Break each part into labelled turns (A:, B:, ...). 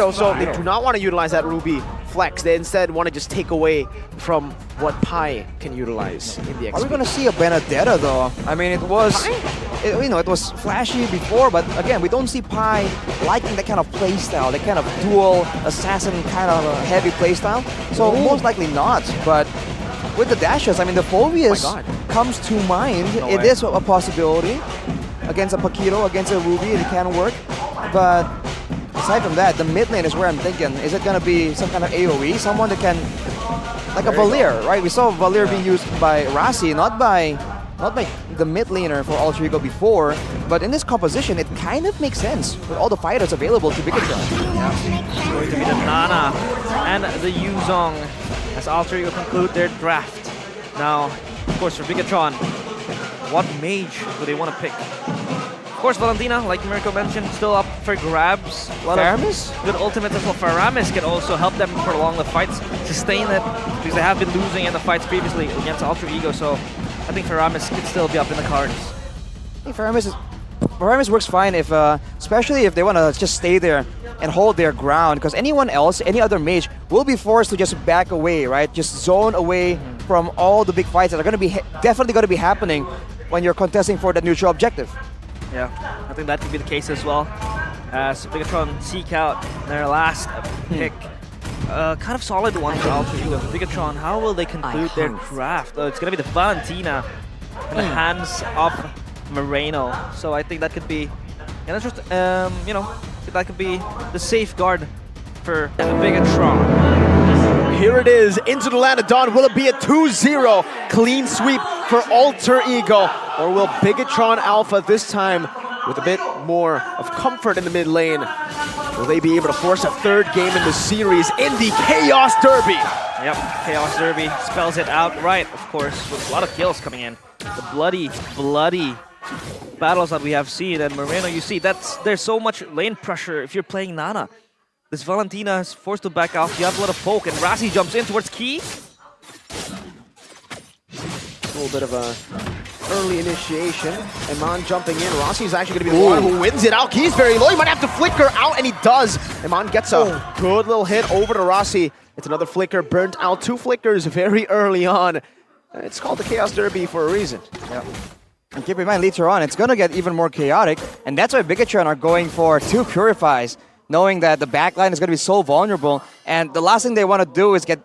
A: Paquito, so they do not want to utilize that Ruby flex. They instead want to just take away from what Pi can utilize in the XP.
B: Are we going to see a Benedetta though? I mean, it was, it was flashy before, but again, we don't see Pi liking that kind of playstyle, that kind of dual assassin kind of heavy playstyle. So most likely not, but with the dashes, I mean, the Phobius comes to mind. It is a possibility. Against a Paquito, against a Ruby, it can work. But aside from that, the mid lane is where I'm thinking, is it going to be some kind of AoE? Someone that can, like a Valir, right? We saw Valir being used by Rasi, not by the mid laner for Alter Ego before, but in this composition, it kind of makes sense with all the fighters available to Bigetron.
C: It's going to be the Nana and the Yuzong as Alter Ego conclude their draft. Now, of course, for Bigetron, what mage do they want to pick? Of course, Valentina, like Mirko mentioned, still up for grabs. A lot of good ultimates as well. Faramis can also help them prolong the fights, sustain it, because they have been losing in the fights previously against Alter Ego, so I think Faramis could still be up in the cards.
B: I think Faramis works fine if, especially if they want to just stay there and hold their ground, because anyone else, any other mage, will be forced to just back away, right? Just zone away from all the big fights that are going to be definitely going to be happening when you're contesting for that neutral objective.
C: Yeah, I think that could be the case as well. As Bigetron seek out their last pick. Kind of solid one for Alter Ego. Bigetron, how will they conclude their draft? It's going to be the Valentina in the hands of Moreno. So I think that could be, and just, you know, that could be the safeguard for the Bigetron.
A: Here it is, into the land of Dawn. Will it be a 2-0 clean sweep for Alter Ego? Or will Bigetron Alpha this time, with a bit more of comfort in the mid lane, will they be able to force a third game in the series in the Chaos Derby?
C: Yep, Chaos Derby spells it outright, of course, with a lot of kills coming in. The bloody battles that we have seen, and Moreno, you see, there's so much lane pressure if you're playing Nana. This Valentina is forced to back off. You have a lot of poke, and Rasi jumps in towards Key.
A: A little bit of a early initiation. Iman jumping in. Rossi is actually going to be the one who wins it out. Key's very low. He might have to flicker out, and he does. Iman gets a good little hit over to Rossi. It's another flicker, burnt out. 2 flickers very early on. It's called the Chaos Derby for a reason.
B: Yep. And keep in mind, later on, it's going to get even more chaotic, and that's why Bigetron are going for 2 Purifies, knowing that the backline is going to be so vulnerable, and the last thing they want to do is get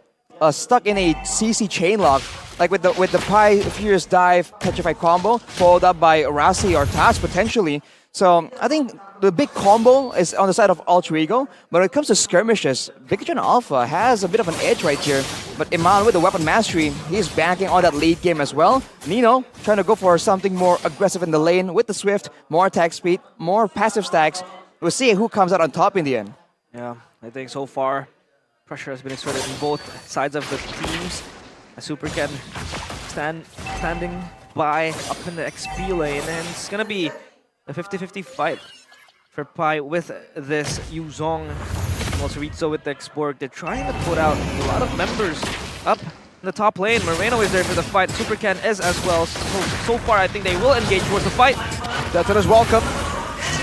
B: stuck in a CC chainlock, like with the Pi Furious Dive Petrify combo, followed up by Rasi or Taz potentially. So I think the big combo is on the side of Alter Ego, but when it comes to skirmishes, Bigetron Alpha has a bit of an edge right here. But Iman with the weapon mastery, he's banking on that late game as well. Nino trying to go for something more aggressive in the lane with the Swift, more attack speed, more passive stacks. We'll see who comes out on top in the end.
C: Yeah, I think so far pressure has been exerted on both sides of the teams. Super Ken standing by up in the XP lane, and it's gonna be a 50-50 fight for Pi with this Yuzong. Also Rizzo with the Xborg. They're trying to put out a lot of members up in the top lane. Moreno is there for the fight. Super Ken is as well. So far, I think they will engage towards the fight.
A: Delton is welcome.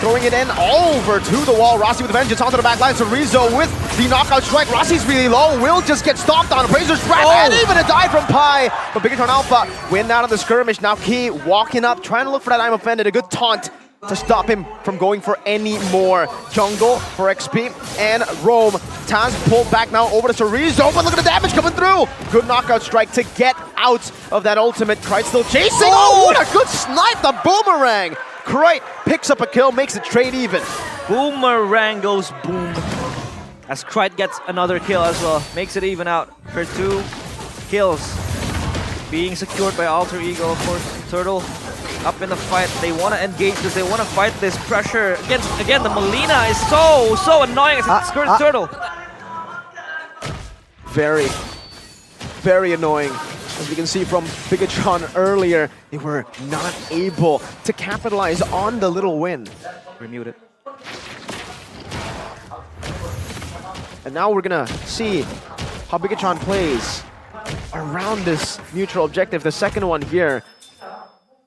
A: Throwing it in over to the wall. Rossi with the vengeance onto the back line. So Rizzo with the knockout strike. Rossi's really low. Will just get stomped on. Appraiser's trap. And even a dive from Pi. But Bigetron Alpha win out on the skirmish. Now Key walking up, trying to look for that I'm offended. A good taunt to stop him from going for any more. Jungle for XP and Roam. Taz pulled back now over to Cerezo, but look at the damage coming through. Good knockout strike to get out of that ultimate. Krite still chasing. Oh, what a good snipe, the boomerang. Krite picks up a kill, makes the trade even.
C: Boomerang goes boom. As Krite gets another kill as well. Makes it even out for 2 kills. Being secured by Alter Ego, of course. Turtle up in the fight. They want to engage this. They want to fight this pressure. Again, the Molina is so annoying as it skirts Turtle.
A: Very, very annoying. As we can see from Bigetron earlier, they were not able to capitalize on the little win.
C: We're muted.
A: And now we're gonna see how Bigetron plays around this neutral objective. The second one here.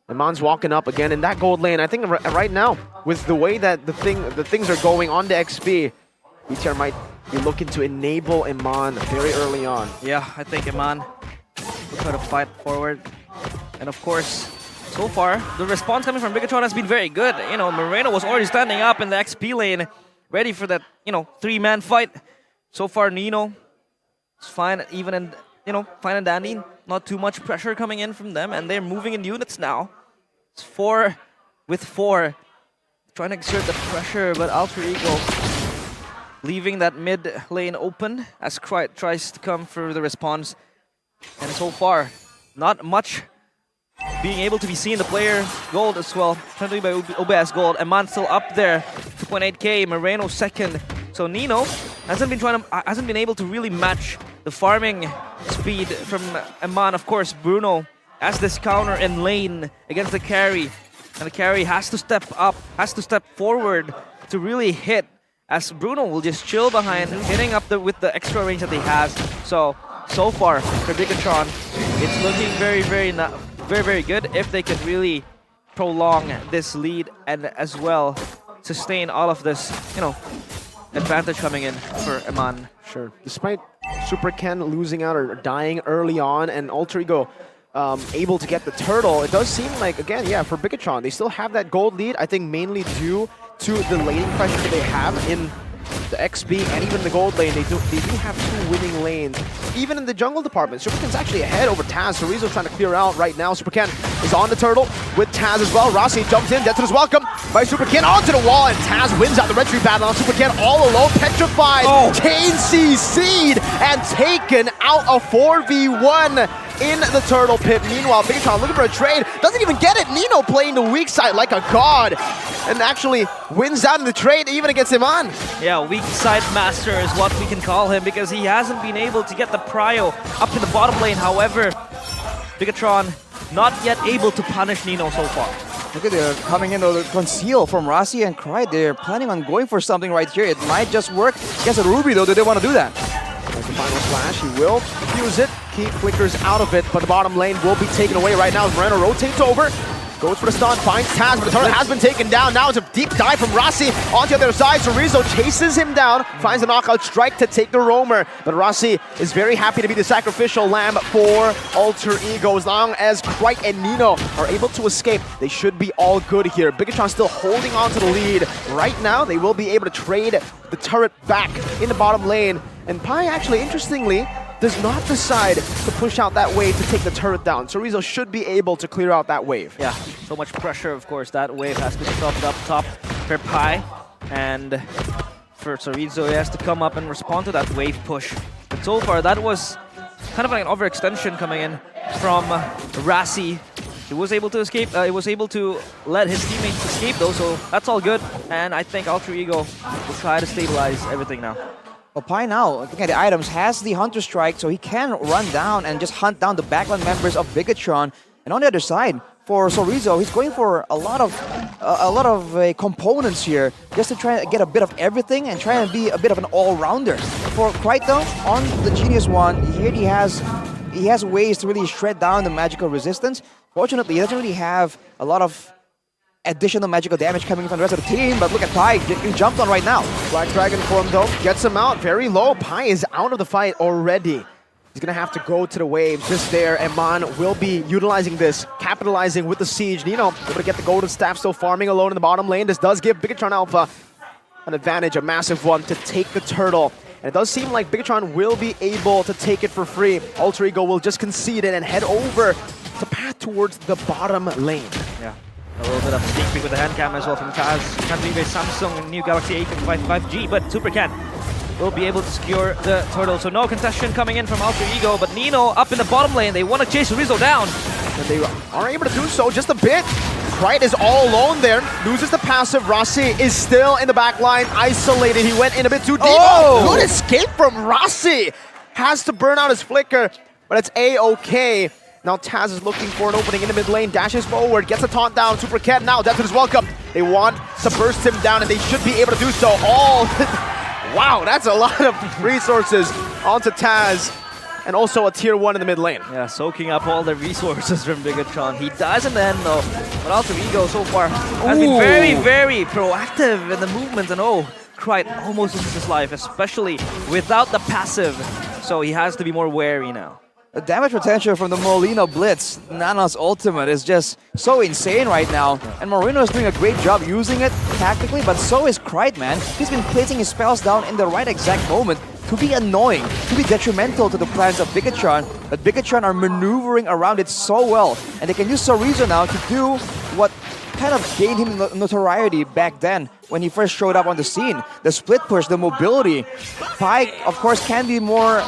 A: Iman's walking up again in that gold lane. I think right now, with the way that the things are going on the XP, BTR might be looking to enable Iman very early on.
C: Yeah, I think Iman will try to fight forward. And of course, so far, the response coming from Bigetron has been very good. You know, Moreno was already standing up in the XP lane, ready for that, you know, 3-man fight. So far, Nino is fine, even in, you know, fine and dandy. Not too much pressure coming in from them, and they're moving in units now. It's 4 with 4. Trying to exert the pressure, but Alter Ego leaving that mid lane open as Krite tries to come for the response. And so far, not much being able to be seen. The player gold as well, trying to be by OBS gold. Iman still up there, 2.8k. Moreno second. So Nino hasn't been able to really match the farming speed from Iman. Of course, Bruno as this counter in lane against the carry. And the carry has to step up, has to step forward to really hit, as Bruno will just chill behind, hitting up with the extra range that he has. So far for Bigetron, it's looking very good if they could really prolong this lead and as well sustain all of this, you know, advantage coming in for Iman.
A: Sure. Despite Super Ken losing out or dying early on and Alter Ego able to get the turtle, it does seem like, again, yeah, for Bigetron, they still have that gold lead, I think mainly due to the laning pressure that they have in the XP and even the gold lane. They do have 2 winning lanes. Even in the jungle department, Super Ken's actually ahead over Taz. Chorizo trying to clear out right now. Super Ken is on the turtle with Taz as well. Rossi jumps in, Death is welcome by Super Ken onto the wall, and Taz wins out the retreat battle on Super Ken all alone, petrified. Kane CC'd and taken out a 4v1 in the turtle pit. Meanwhile, Bigetron looking for a trade, doesn't even get it. Nino playing the weak side like a god, and actually wins out in the trade even against Iman.
C: Yeah, weak side master is what we can call him, because he hasn't been able to get the prio up in the bottom lane. However, Bigetron not yet able to punish Nino so far.
B: Look at they're coming in to conceal from Rossi and Krite. They're planning on going for something right here. It might just work against a Ruby though. Do they want to do that?
A: There's the final flash. He will use it. He flickers out of it, but the bottom lane will be taken away right now as Moreno rotates over. Goes for the stun, finds Taz, but the turret has been taken down. Now it's a deep dive from Rossi onto the other side. Chorizo chases him down, finds a knockout strike to take the roamer. But Rossi is very happy to be the sacrificial lamb for Alter Ego. As long as Krite and Nino are able to escape, they should be all good here. Bigetron still holding on to the lead. Right now, they will be able to trade the turret back in the bottom lane. And Pi actually, interestingly, does not decide to push out that wave to take the turret down. Chorizo should be able to clear out that wave.
C: Yeah, so much pressure, of course. That wave has been stopped up top for Pi. And for Chorizo, he has to come up and respond to that wave push. But so far, that was kind of like an overextension coming in from Rossi. He was able to escape, he was able to let his teammates escape though, so that's all good. And I think Alter Ego will try to stabilize everything now.
B: Well, Pi now, looking at the items, has the Hunter Strike, so he can run down and just hunt down the backline members of Bigetron. And on the other side, for Chorizo, he's going for a lot of components here, just to try and get a bit of everything and try and be a bit of an all-rounder. For Krite though, on the Genius one, here he has ways to really shred down the magical resistance. Fortunately, he doesn't really have a lot of additional magical damage coming from the rest of the team, but look at Pi, he jumped on right now.
A: Black Dragon form though, gets him out very low. Pi is out of the fight already. He's gonna have to go to the waves just there. Iman will be utilizing this, capitalizing with the siege. Nino able to get the golden staff, still farming alone in the bottom lane. This does give Bigetron Alpha an advantage, a massive one, to take the turtle. And it does seem like Bigetron will be able to take it for free. Alter Ego will just concede it and head over to path towards the bottom lane.
C: Yeah. A little bit of sneak peek with the hand cam as well from Taz. Can't believe a Samsung new Galaxy A55G, but Super Ken will be able to secure the turtle. So no contestation coming in from Alter Ego, but Nino up in the bottom lane. They want to chase Rizzo down.
A: And they are able to do so just a bit. Krite is all alone there, loses the passive. Rossi is still in the back line, isolated. He went in a bit too deep. Oh, good escape from Rossi. Has to burn out his flicker, but it's A-okay. Now Taz is looking for an opening in the mid lane, dashes forward, gets a taunt down. Super Cat now, Death is welcome. They want to burst him down, and they should be able to do so. Wow, that's a lot of resources onto Taz, and also a tier 1 in the mid lane.
C: Yeah, soaking up all the resources from Bigetron. He dies in the end though, but Alter Ego so far has been very, very proactive in the movements, and Krite almost loses his life, especially without the passive. So he has to be more wary now.
B: The damage potential from the Molina Blitz, Nana's ultimate, is just so insane right now. And Moreno is doing a great job using it tactically, but so is Krite, man. He's been placing his spells down in the right exact moment to be annoying, to be detrimental to the plans of Bigetron. But Bigetron are maneuvering around it so well, and they can use Sorizo now to do what kind of gained him notoriety back then when he first showed up on the scene. The split push, the mobility. Pi, of course, can be more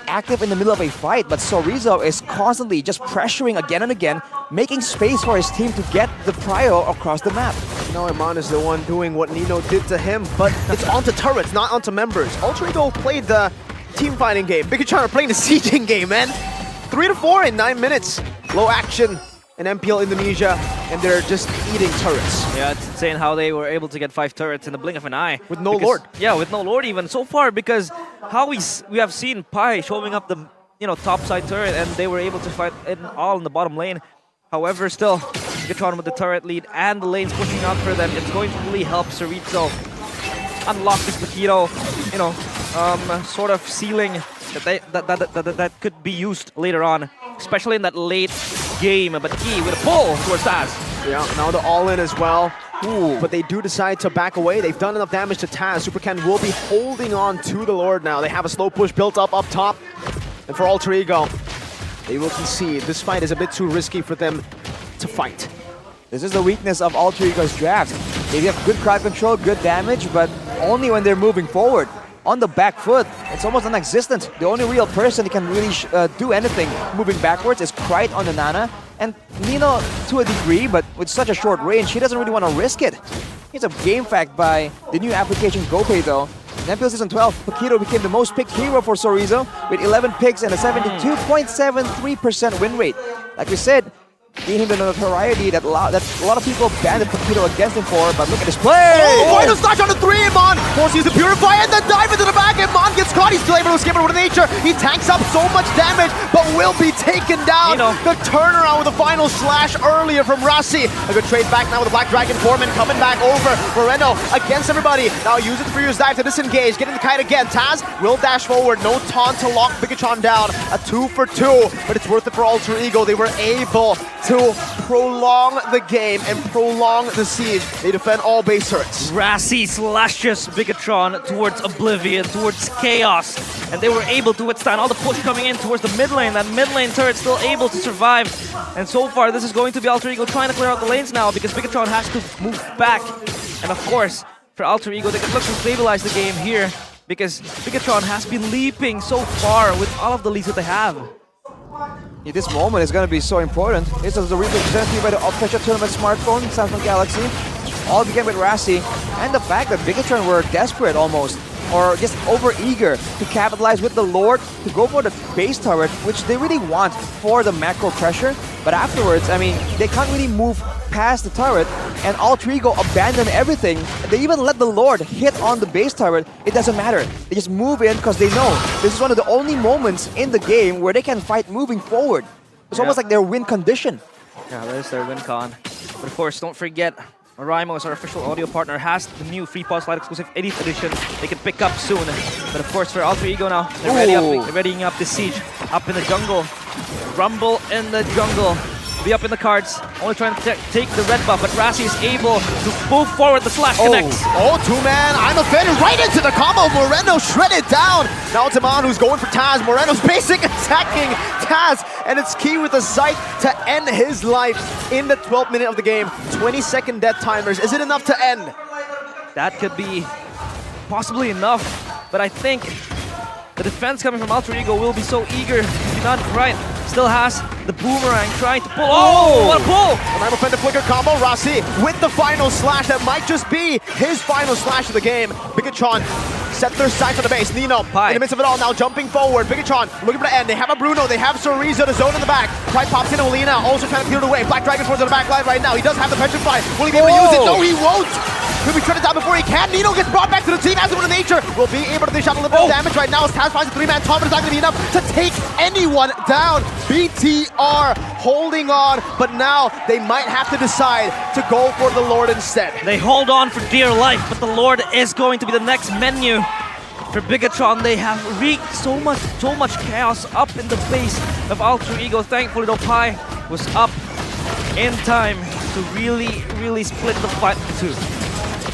B: active in the middle of a fight, but Sorizo is constantly just pressuring again and again, making space for his team to get the prio across the map.
A: No, Iman is the one doing what Nino did to him, but it's onto turrets, not onto members. Alter Ego played the team fighting game. Bigetron are playing the sieging game, man. 3-4 in 9 minutes. Low action in MPL Indonesia, and they're just eating turrets.
C: Yeah, it's insane how they were able to get 5 turrets in the blink of an eye.
A: With no Lord.
C: Yeah, with no Lord even so far, because how we have seen Pi showing up the top side turret, and they were able to fight it all in the bottom lane. However, still, Bigetron with the turret lead and the lanes pushing out for them, it's going to really help Sorizo unlock this Bakito, sort of ceiling that could be used later on, especially in that late game. But Key with a pull towards Taz.
A: Yeah, now the all-in as well. Ooh. But they do decide to back away. They've done enough damage to Taz. Super Ken will be holding on to the Lord now. They have a slow push built up top. And for Alter Ego, they will concede. This fight is a bit too risky for them to fight.
B: This is the weakness of Alter Ego's draft. They have good crowd control, good damage, but only when they're moving forward. On the back foot, it's almost non-existent. The only real person who can really do anything moving backwards is Krite on the Nana. And Nino to a degree, but with such a short range, he doesn't really want to risk it. It's a game fact by the new application GoPay though. In MPL Season 12, Bakito became the most picked hero for Sorizo with 11 picks and a 72.73% win rate. Like we said, gained him the notoriety that a lot of people banded Bakito against him for, but look at this play!
A: Oh, final slash on the 3, Iman! Forces the Purify and then dive into the back, Iman gets caught, he's still able to escape it with nature, he tanks up so much damage, but will be taken down. The turnaround with the final slash earlier from Rasi. A good trade back now with the Black Dragon Foreman coming back over. Moreno against everybody, now use it for Furious Dive to disengage, getting the kite again. Taz will dash forward, no taunt to lock Bigetron down. A 2 for 2, but it's worth it for Alter Ego. They were able to prolong the game and prolong the siege. They defend all base turrets.
C: Rasi slashes Bigetron towards oblivion, towards chaos, and they were able to withstand all the push coming in towards the mid lane. That mid lane turret still able to survive, and so far this is going to be Alter Ego trying to clear out the lanes now because Bigetron has to move back. And of course, for Alter Ego, they can look to stabilize the game here because Bigetron has been leaping so far with all of the leads that they have.
B: Yeah, this moment is going to be so important. This is the replay presented to you by the official tournament smartphone, Samsung Galaxy. All began with Rasi, and the fact that Bigetron were desperate almost, or just over-eager to capitalize with the Lord to go for the base turret, which they really want for the macro pressure. But afterwards, I mean, they can't really move past the turret, and Alter Ego abandon everything. They even let the Lord hit on the base turret. It doesn't matter. They just move in because they know this is one of the only moments in the game where they can fight moving forward. It's almost like their win condition.
C: Yeah, that is their win con. But of course, don't forget, Raimo, as our official audio partner, has the new Free Pulse Light exclusive 8th edition they can pick up soon. But of course, for Alter Ego now, they're readying up the siege up in the jungle. Rumble in the jungle. Be up in the cards, only trying to take the red buff, but Rasi is able to move forward. The slash connects.
A: Oh, two-man, I'm offended right into the combo. Moreno shredded down. Now it's Iman who's going for Taz. Moreno's basic attacking Taz, and it's Key with the sight to end his life in the 12th minute of the game. 20-second death timers. Is it enough to end?
C: That could be possibly enough, but I think the defense coming from Alter Ego will be so eager to be done right. Still has the boomerang trying to pull. Oh, what a pull!
A: I'm offended flicker combo. Rasi with the final slash that might just be his final slash of the game. Bigetron set their sights on the base. Nino in the midst of it all now jumping forward. Bigetron looking for the end. They have a Bruno. They have Sorizo, the zone in the back. Krite pops in Molina, also trying to clear it away. Black Dragon towards the back line right now. He does have the petrify. Will he be able to use it? No, he won't! He'll be shredded down before he can. Nino gets brought back to the team as a nature. Will be able to dish out a little bit of damage right now as Taz finds a 3-man top, but it's not going to be enough to take anyone down. BTR holding on, but now they might have to decide to go for the Lord instead.
C: They hold on for dear life, but the Lord is going to be the next menu. For Bigetron, they have wreaked so much chaos up in the base of Alter Ego. Thankfully, though, Pi was up in time to really split the fight in two.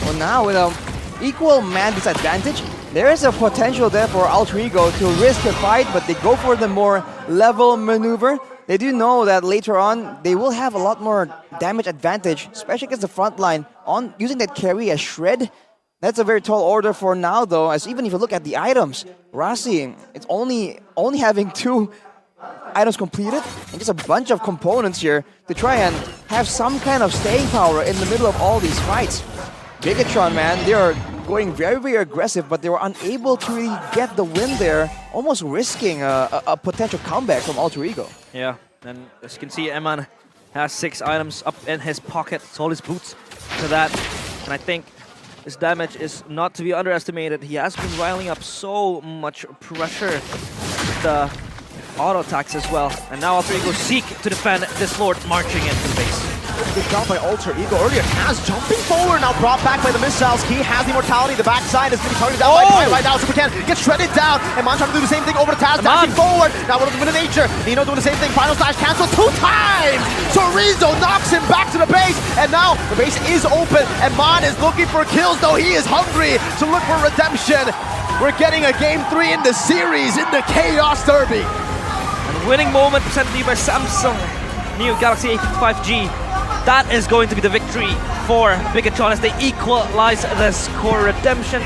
B: Well, now with an equal man disadvantage, there is a potential there for Alter Ego to risk a fight, but they go for the more level maneuver. They do know that later on, they will have a lot more damage advantage, especially against the front line, on using that carry as Shred. That's a very tall order for now, though, as even if you look at the items, Rasi, it's only having 2 items completed, and just a bunch of components here to try and have some kind of staying power in the middle of all these fights. Bigetron, man, they are going very aggressive, but they were unable to really get the win there, almost risking a potential comeback from Alter Ego.
C: Yeah, and as you can see, Eman has 6 items up in his pocket, so all his boots to that, and I think his damage is not to be underestimated. He has been riling up so much pressure with the auto attacks as well, and now Alter Ego seek to defend this Lord marching into the base.
A: Good job by Alter Ego earlier. Taz jumping forward, now brought back by the missiles. He has the immortality. The backside is going to be targeted down by Pi right now. Super Ken gets shredded down, and Man trying to do the same thing over to Taz, dashing forward. Now with the nature. Nino doing the same thing. Final slash cancel 2 times. Chorizo knocks him back to the base, and now the base is open, and Man is looking for kills, though he is hungry to look for redemption. We're getting a game 3 in the series in the Chaos Derby.
C: And winning moment presented to you by Samsung new Galaxy A55G. That is going to be the victory for Bigetron as they equalize the score. Redemption